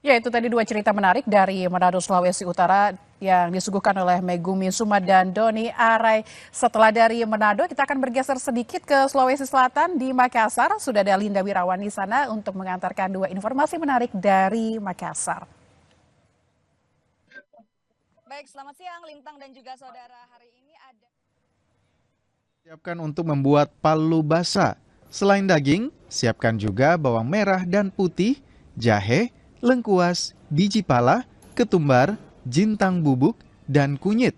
Ya, itu tadi dua cerita menarik dari Manado, Sulawesi Utara yang disuguhkan oleh Megumi Suma dan Doni Arai. Setelah dari Manado, kita akan bergeser sedikit ke Sulawesi Selatan di Makassar. Sudah ada Linda Wirawan di sana untuk mengantarkan dua informasi menarik dari Makassar. Baik, selamat siang Lintang dan juga saudara. Hari ini ada siapkan untuk membuat palu basah. Selain daging, siapkan juga bawang merah dan putih, jahe, lengkuas, biji pala, ketumbar, jintang bubuk, dan kunyit.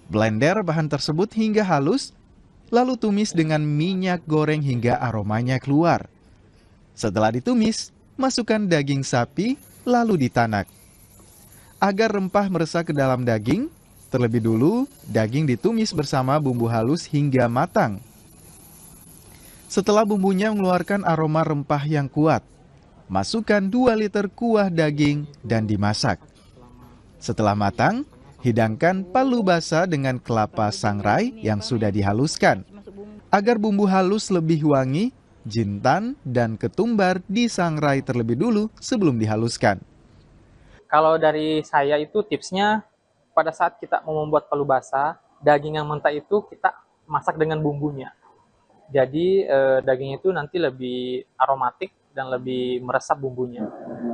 Blender bahan tersebut hingga halus, lalu tumis dengan minyak goreng hingga aromanya keluar. Setelah ditumis, masukkan daging sapi, lalu ditanak. Agar rempah meresap ke dalam daging, terlebih dulu daging ditumis bersama bumbu halus hingga matang. Setelah bumbunya mengeluarkan aroma rempah yang kuat, masukkan 2 liter kuah daging dan dimasak. Setelah matang, hidangkan palu basah dengan kelapa sangrai yang sudah dihaluskan. Agar bumbu halus lebih wangi, jintan dan ketumbar disangrai terlebih dulu sebelum dihaluskan. Kalau dari saya itu tipsnya, pada saat kita mau membuat palu basah, daging yang mentah itu kita masak dengan bumbunya. Jadi daging itu nanti lebih aromatik dan lebih meresap bumbunya.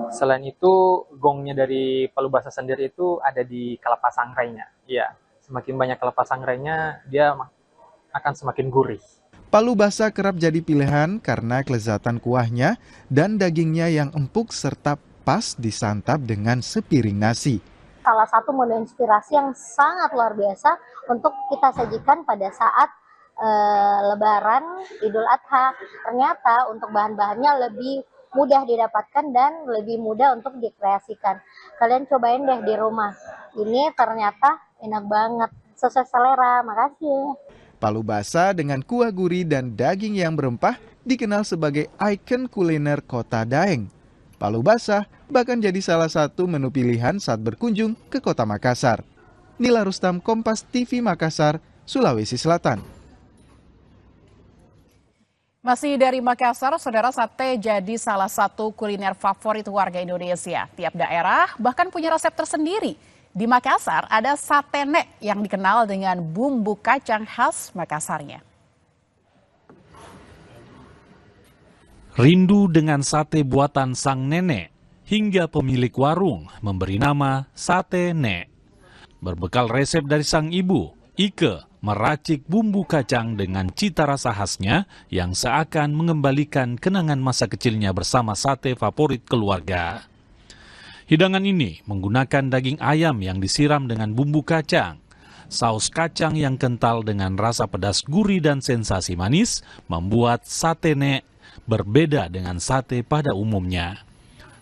Selain itu, gongnya dari palu basah sendiri itu ada di kelapa sangrainya. Ya, semakin banyak kelapa sangrainya, dia akan semakin gurih. Palu basah kerap jadi pilihan karena kelezatan kuahnya dan dagingnya yang empuk serta pas disantap dengan sepiring nasi. Salah satu menu inspirasi yang sangat luar biasa untuk kita sajikan pada saat Lebaran, Idul Adha. Ternyata untuk bahan-bahannya lebih mudah didapatkan dan lebih mudah untuk dikreasikan. Kalian cobain deh di rumah. Ini ternyata enak banget, sesuai selera. Makasih. Palu basah dengan kuah gurih dan daging yang berempah dikenal sebagai ikon kuliner Kota Daeng. Palu basah bahkan jadi salah satu menu pilihan saat berkunjung ke Kota Makassar. Nila Rustam, Kompas TV Makassar, Sulawesi Selatan. Masih dari Makassar, saudara, sate jadi salah satu kuliner favorit warga Indonesia. Tiap daerah bahkan punya resep tersendiri. Di Makassar ada sate nek yang dikenal dengan bumbu kacang khas Makassarnya. Rindu dengan sate buatan sang nenek, hingga pemilik warung memberi nama sate nek. Berbekal resep dari sang ibu, Ike meracik bumbu kacang dengan cita rasa khasnya yang seakan mengembalikan kenangan masa kecilnya bersama sate favorit keluarga. Hidangan ini menggunakan daging ayam yang disiram dengan bumbu kacang. Saus kacang yang kental dengan rasa pedas gurih dan sensasi manis membuat sate nek berbeda dengan sate pada umumnya.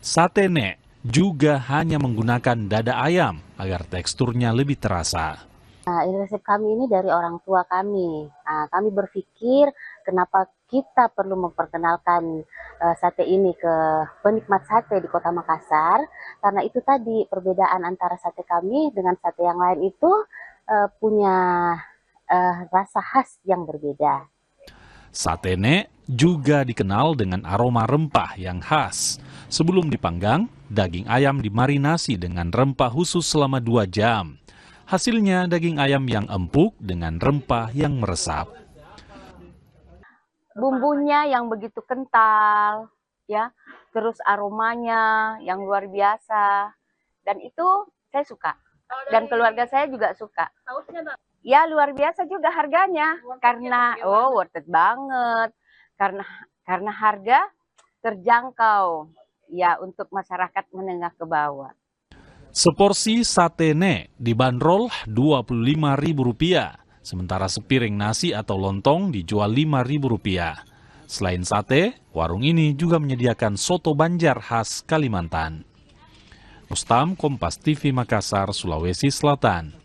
Sate nek juga hanya menggunakan dada ayam agar teksturnya lebih terasa. Nah, resep kami ini dari orang tua kami. Nah, kami berpikir kenapa kita perlu memperkenalkan sate ini ke penikmat sate di Kota Makassar. Karena itu tadi perbedaan antara sate kami dengan sate yang lain itu punya rasa khas yang berbeda. Sate nek juga dikenal dengan aroma rempah yang khas. Sebelum dipanggang, daging ayam dimarinasi dengan rempah khusus selama 2 jam. Hasilnya daging ayam yang empuk dengan rempah yang meresap. Bumbunya yang begitu kental, ya, terus aromanya yang luar biasa, dan itu saya suka. Dan keluarga saya juga suka. Ya, luar biasa juga harganya, karena worth it banget, karena harga terjangkau, ya, untuk masyarakat menengah ke bawah. Seporsi sate nek dibanderol Rp25.000, sementara sepiring nasi atau lontong dijual Rp5.000. Selain sate, warung ini juga menyediakan soto Banjar khas Kalimantan. Rustam, Kompas TV Makassar, Sulawesi Selatan.